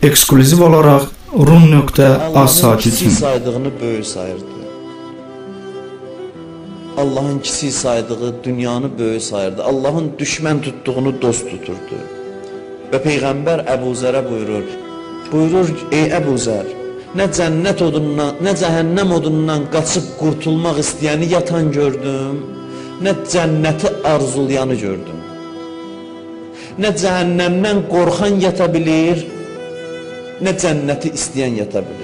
ekskluziv olaraq rum.az sayti kiçik üçün. saydığını böyük sayırdı. Allahın kiçik saydığı dünyanı böyük sayırdı. Allahın düşmən tutduğunu dost tuturdu. Və Peyğəmbər Əbu Zərə buyurur, ey Əbu Zər, nə cənnət odundan, nə cəhənnəm odundan qaçıb qurtulmaq istəyəni yatan gördüm, nə cənnəti arzulayanı gördüm. Nə cəhənnəmdən qorxan yata bilir, nə cənnəti istəyən yata bilir.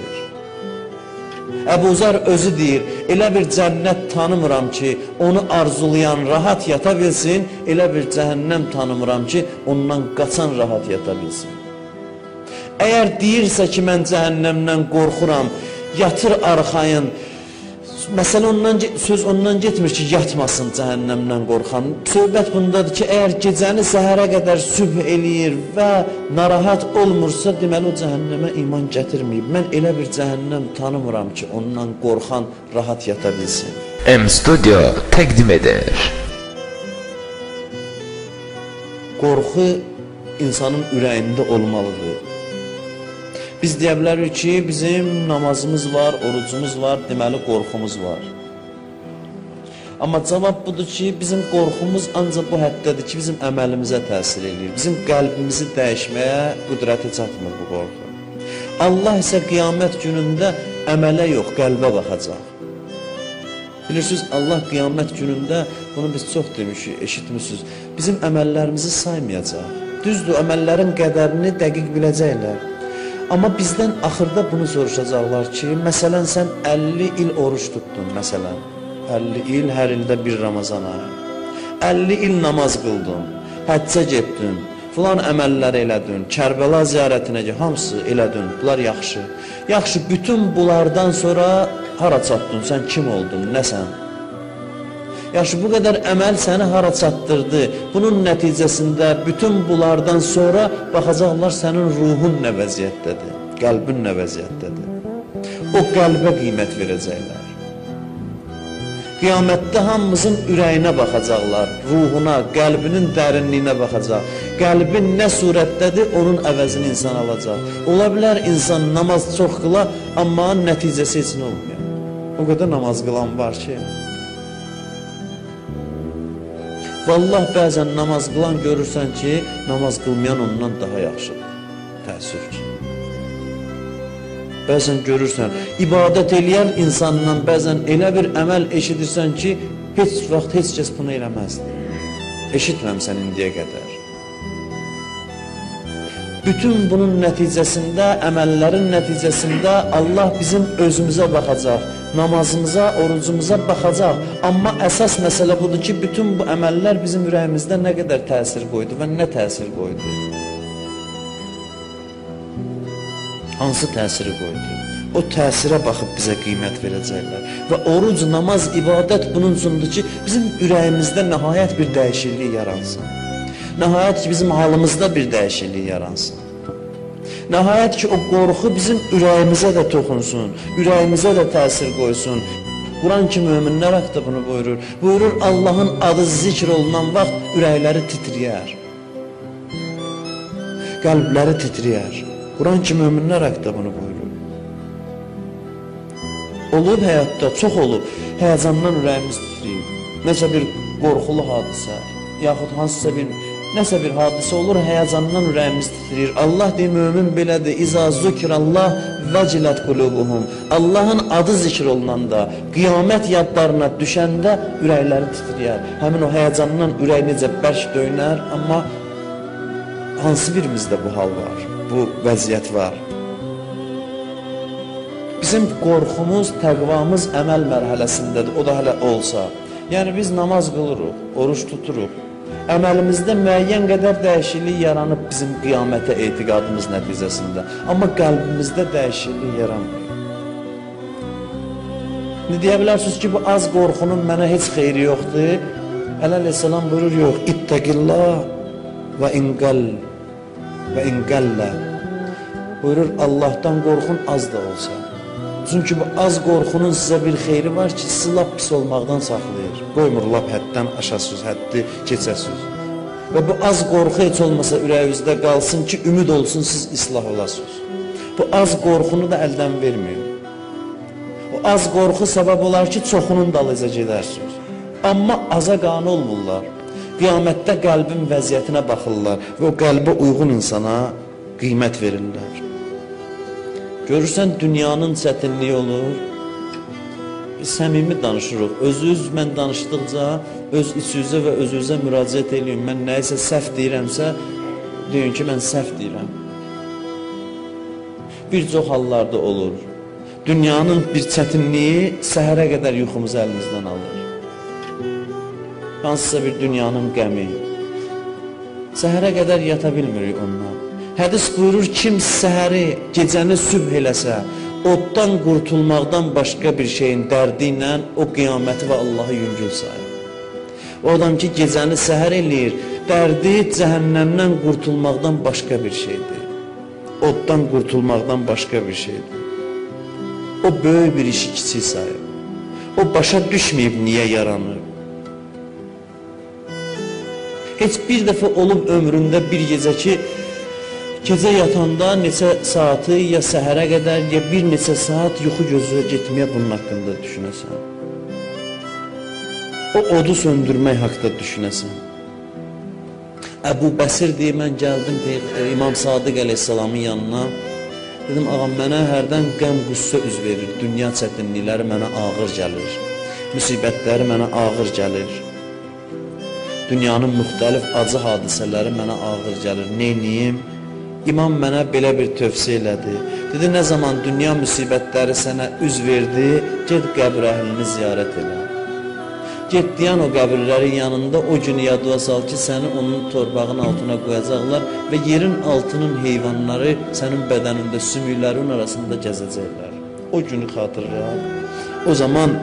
Əbu Zər özü deyir, elə bir cənnət tanımıram ki, onu arzulayan rahat yata bilsin, elə bir cəhənnəm tanımıram ki, ondan qaçan rahat yata bilsin. Əgər deyirsə ki, mən cəhənnəmdən qorxuram, yatır arxayın, məsələ söz ondan getmir ki, yatmasın cəhənnəmdən qorxan. Söhbət bundadır ki, əgər gecəni səhərə qədər sübh eləyir və narahat olmursa, deməli o cəhənnəmə iman gətirməyib. Mən elə bir cəhənnəm tanımıram ki, ondan qorxan rahat yata bilsin. M-Studio təqdim edir. Qorxu insanın ürəyində olmalıdır. Biz deyə bilərik ki, bizim namazımız var, orucumuz var, deməli qorxumuz var. Amma cavab budur ki, bizim qorxumuz ancaq bu həddədir ki, bizim əməlimizə təsir edir. Bizim qəlbimizi dəyişməyə qüdrəti çatmır bu qorxu. Allah isə qiyamət günündə əmələ yox, qəlbə baxacaq. Bilirsiniz, Allah qiyamət günündə, bunu biz çox demişik, eşitmişsiniz, bizim əməllərimizi saymayacaq. Düzdür, əməllərin qədərini dəqiq biləcəklər. Amma bizdən axırda bunu soruşacaqlar ki, məsələn, sən 50 il oruç tutdun, məsələn. 50 il, hər ildə bir Ramazan ayı. 50 il namaz qıldın, həccə getdin, filan əməllər elədin, Kərbəla ziyarətinə ki, hamısı elədin, bunlar yaxşı. Yaxşı, bütün bunlardan sonra hara çatdın, sən kim oldun, nəsən? Yaxşı, bu qədər əməl səni hara çatdırdı? Bunun nəticəsində bütün bunlardan sonra baxacaqlar sənin ruhun nə vəziyyətdədir, qəlbin nə vəziyyətdədir. O qəlbə qiymət verəcəklər. Qiyamətdə hamımızın ürəyinə baxacaqlar, ruhuna, qəlbinin dərinliyinə baxacaq. Qəlbin nə surətdədir, onun əvəzini insan alacaq. Ola bilər insan namaz çox qıla, amma nəticəsi heç nə olmuyor. O qədər namaz qılan var ki, vallah bəzən namaz qılan görürsən ki, namaz qılmayan ondan daha yaxşıdır, təəssüf ki. Bəzən görürsən, ibadət eləyən insandan bəzən elə bir əməl eşidirsən ki, heç vaxt heç kəs bunu eləməzdir. Eşitməmsən indiyə qədər. Bütün bunun nəticəsində, əməllərin nəticəsində Allah bizim özümüzə baxacaq, namazımıza, orucumuza baxacaq. Amma əsas məsələ budur ki, bütün bu əməllər bizim ürəyimizdə nə qədər təsir qoydu və nə təsir qoydu? Hansı təsiri qoydu? O təsirə baxıb bizə qiymət verəcəklər. Və oruc, namaz, ibadət bunun üçündür ki, bizim ürəyimizdə nəhayət bir dəyişiklik yaransın. Nəhayət ki, bizim halımızda bir dəyişiklik yaransın. Nəhayət ki, o qorxu bizim ürəyimizə də toxunsun, ürəyimizə də təsir qoysun. Quran ki, möminlər haqqında bunu buyurur. Buyurur, Allahın adı zikr olunan vaxt ürəkləri titriyər. Qəlbləri titriyər. Quran ki, möminlər haqqında bunu buyurur. Olub həyatda, çox olub, həyəcandan ürəyimiz titriyir. Nəsə bir qorxulu hadisə, yaxud hansısa nəsə bir hadisə olur, həyəcandan ürəyimiz titrir. Allah deyir, mömin belədir. İza zukrallah vəcilət qulubuhum. Allahın adı zikr olunanda, qiyamət yadlarına düşəndə ürəkləri titriyər. Həmin o həyəcandan ürək necə bərk döynər, amma hansı birimizdə bu hal var, bu vəziyyət var? Bizim qorxumuz, təqvamız əməl mərhələsindədir, o da hələ olsa. Yəni biz namaz qılırıq, oruç tuturuq. Əməlimizdə müəyyən qədər dəyişiklik yaranıb bizim qiyamətə etiqadımız nəticəsində. Amma qəlbimizdə dəyişiklik yaranmır. Deyə bilərsiniz ki, bu az qorxunun mənə heç xeyri yoxdur. Əleyhissalam buyurur, yox, ittəqillah və inqəllə. Buyurur, Allahdan qorxun az da olsa. Çünki bu az qorxunun sizə bir xeyri var ki, sizi lap pis olmaqdan saxlayır. Qoymur lap həddən aşasız, həddi keçəsiz. Və bu az qorxu heç olmasa ürəyinizdə qalsın ki, ümid olsun siz islah olasınız. Bu az qorxunu da əldən vermiyor. O az qorxu səbəb olar ki, çoxunun dalınca gedərsiniz. Amma aza qane olmurlar. Qiyamətdə qəlbin vəziyyətinə baxırlar və o qəlbə uyğun insana qiymət verirlər. Görürsən, dünyanın çətinliyi olur. Biz səmimi danışırıq. Özünüz mən danışdıqca öz içinizə və özünüzə müraciət edin. Mən nəyisə səhv deyirəmsə, deyin ki, mən səhv deyirəm. Bir çox hallarda olur. Dünyanın bir çətinliyi səhərə qədər yuxumuzu əlimizdən alır. Hansısa bir dünyanın qəmi. Səhərə qədər yata bilmirik ondan. Hədis buyurur, kim səhəri, gecəni sübh eləsə, oddan qurtulmaqdan başqa bir şeyin dərdi ilə o qiyaməti və Allahı yüngül sayır. O adam ki, gecəni səhər eləyir, dərdi cəhənnəmdən qurtulmaqdan başqa bir şeydir. Oddan qurtulmaqdan başqa bir şeydir. O böyük bir işi kiçik sayır. O başa düşməyib niyə yaranır. Heç bir dəfə olub ömründə bir gecə ki, gecə yatanda neçə saatı ya səhərə qədər ya bir neçə saat yuxu gözüyə getməyə bunun haqqında düşünəsən. O odu söndürmək haqqında düşünəsən. Əbu Bəsir deyir, mən gəldim İmam Sadiq əleyhissalamın yanına. Dedim, ağam, mənə hərdən qəm qüssə üz verir. Dünya çətinlikləri mənə ağır gəlir. Müsibətləri mənə ağır gəlir. Dünyanın müxtəlif acı hadisələri mənə ağır gəlir. Neyniyim? İmam mənə belə bir tövsiyə elədi. Dedi, nə zaman dünya müsibətləri sənə üz verdi, ged qəbr əhlini ziyarət elə. Get deyən o qəbirlərin yanında o günü yadıva sal ki, səni onun torpağın altına qoyacaqlar və yerin altının heyvanları sənin bədənində sümüklərin arasında gəzəcəklər. O günü xatırla. O zaman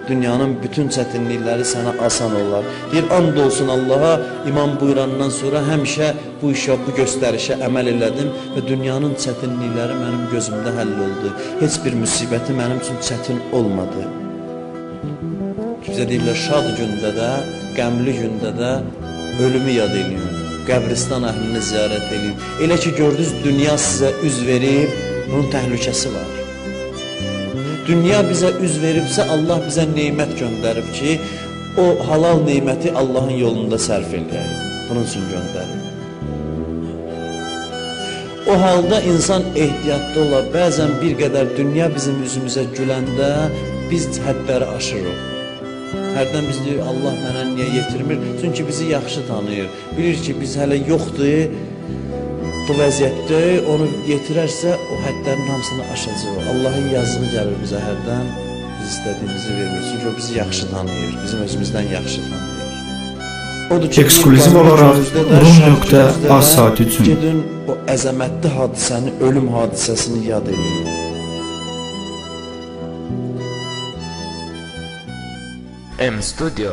dünyanın bütün çətinlikləri sənə asan olar. Deyir, and olsun Allaha, imam buyurandan sonra həmişə bu işə, bu göstərişə əməl elədim və dünyanın çətinlikləri mənim gözümdə həll oldu. Heç bir müsibəti mənim üçün çətin olmadı. Bizə deyirlər, şad gündə də, qəmli gündə də ölümü yad eləyin, qəbristan əhlini ziyarət eləyin. Elə ki, gördünüz, dünya sizə üz verib, bunun təhlükəsi var. Dünya bizə üz veribsə, Allah bizə neymət göndərib ki, o halal neyməti Allahın yolunda sərf eləyək. Bunun üçün göndərib. O halda insan ehtiyatlı olar. Bəzən bir qədər dünya bizim üzümüzə güləndə biz hədləri aşırıq. Hərdən biz deyir, Allah mənə niyə yetirmir? Çünki bizi yaxşı tanıyır. Bilir ki, biz hələ yoxdur, bu vəziyyətdə onu yetirərsə, o hədlərin hamısını aşacaq. Allahın yazığı gəlir bizə hərdən, biz istədiyimizi vermir. Çünki o bizi yaxşı tanıyır, bizim özümüzdən yaxşı tanıyır. Eksklüziv olaraq Rum.az saat üçün gedin o əzəmətli hadisəni, ölüm hadisəsini yad edin. M Studio